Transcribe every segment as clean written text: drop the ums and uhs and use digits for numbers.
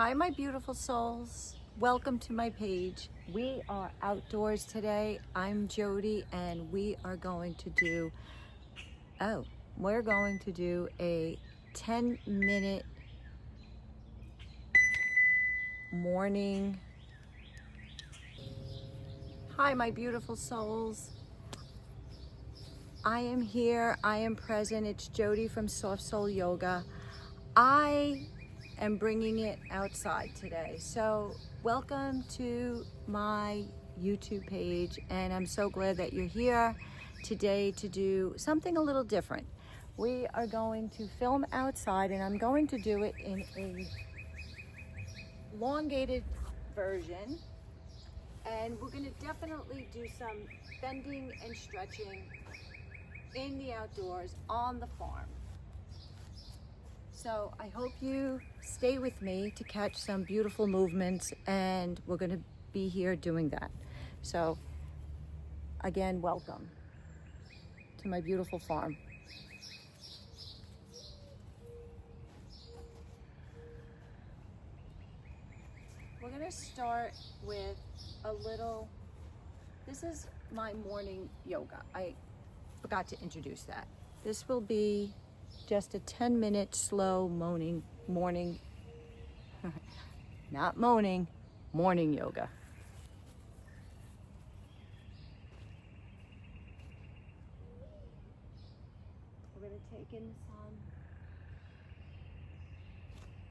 Hi, my beautiful souls. Welcome to my page. We are outdoors today. I'm Jody, and we're going to do a 10-minute morning. Hi, my beautiful souls. I am here. I am present. It's Jody from Soft Soul Yoga. I am bringing it outside today. So welcome to my YouTube page, and I'm so glad that you're here today to do something a little different. We are going to film outside, and I'm going to do it in a elongated version, and we're going to definitely do some bending and stretching in the outdoors on the farm. So I hope you stay with me to catch some beautiful movements, and we're going to be here doing that. So again, welcome to my beautiful farm. We're going to start with this is my morning yoga. I forgot to introduce that. This will be just a 10-minute slow morning, not moaning, morning yoga. We're going to take in the sun,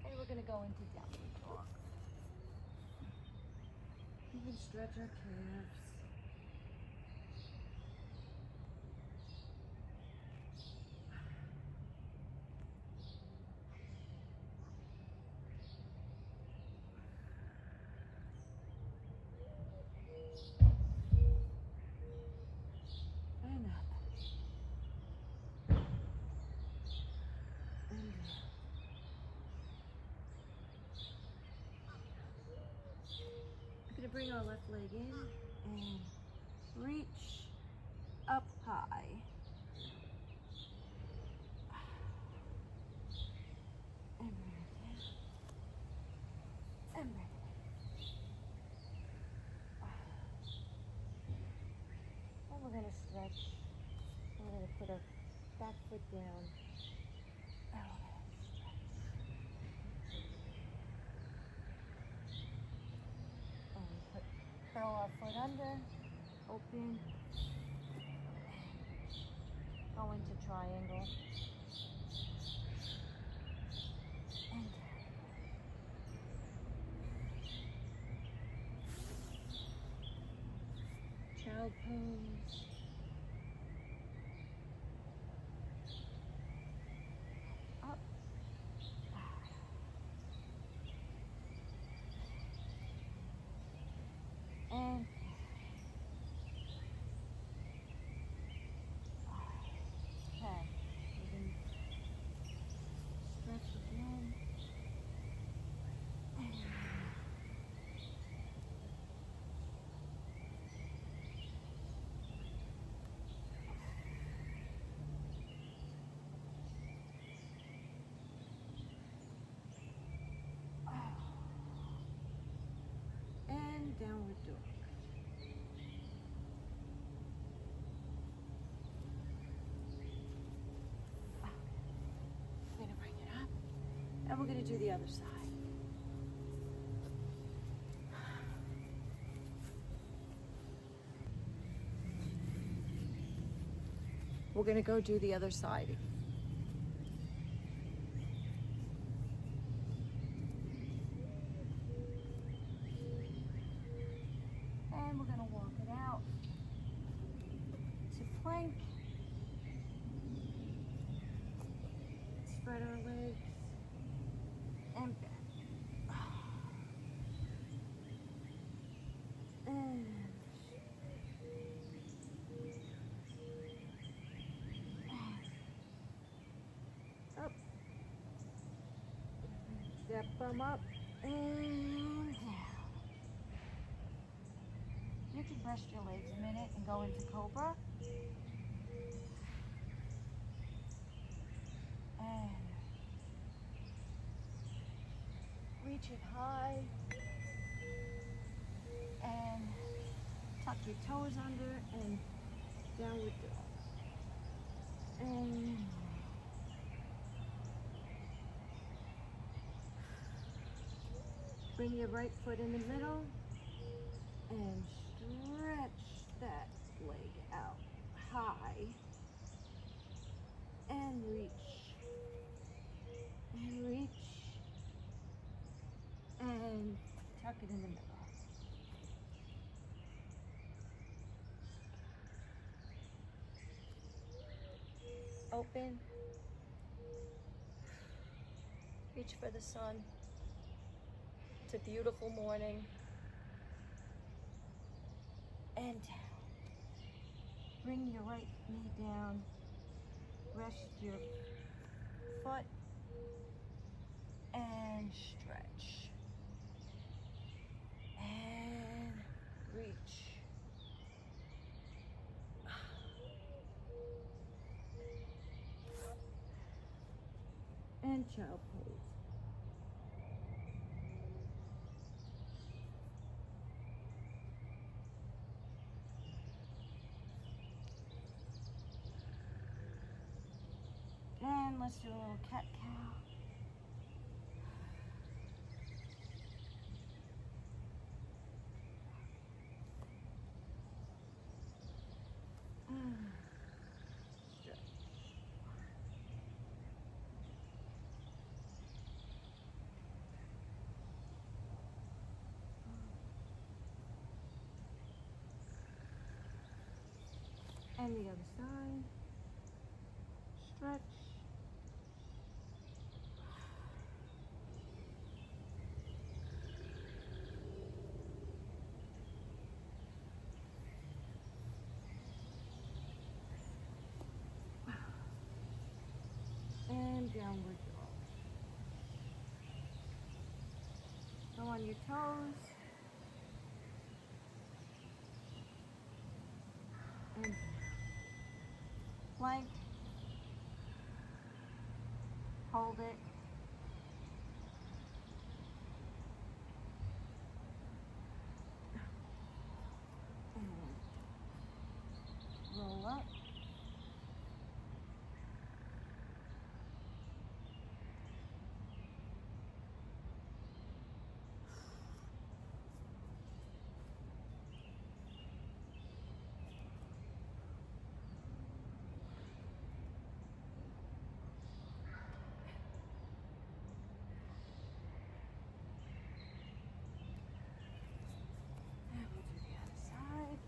and we're going to go into downward dog. You can stretch our calves. And up. And down. We're going to bring our left leg in and reach up high. And bring it down. And bring it in. And we're going to stretch. We're going to put our back foot down. And we're going to stretch. And we curl our foot under, open, go into triangle. And child pose. Up. And okay. We can stretch again. And downward dog. I'm going to bring it up, and we're going to do the other side. We're going to go do the other side. And we're going to walk it out to plank. Spread our legs and back. And up. Step them up and down. You can rest your legs a minute and go into cobra. And reach it high and tuck your toes under and downward dog. And bring your right foot in the middle and stretch that leg out high and reach and tuck it in the middle. Open, reach for the sun. It's a beautiful morning. And down. Bring your right knee down, rest your foot, and stretch. And reach. And child pose. And let's do a little cat-cow. Stretch. And the other side. Stretch. And downward dog. Go on your toes. And plank. Hold it. And roll up. And we'll do the other side.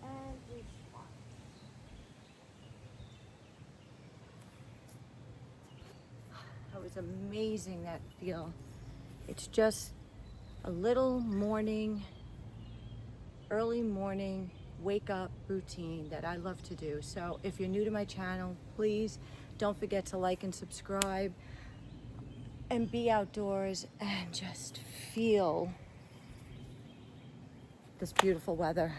And we swap. That was amazing, that feel. It's just a little morning, early morning, wake up routine that I love to do. So if you're new to my channel, please don't forget to like and subscribe and be outdoors and just feel this beautiful weather.